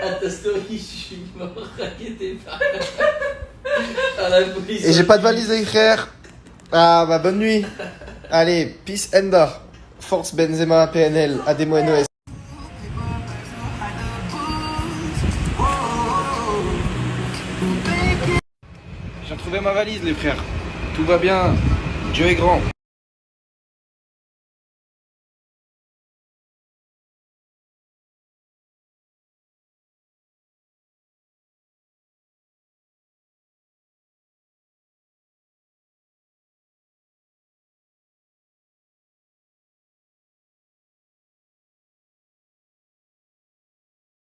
À ta story, je suis mort, inquiétez pas. À la police. Et j'ai pas de valise à écrire. Ah bah bonne nuit. Allez, peace Enda. Force Benzema, PNL, Ademo NOS. J'ai retrouvé ma valise les frères. Tout va bien. Dieu est grand.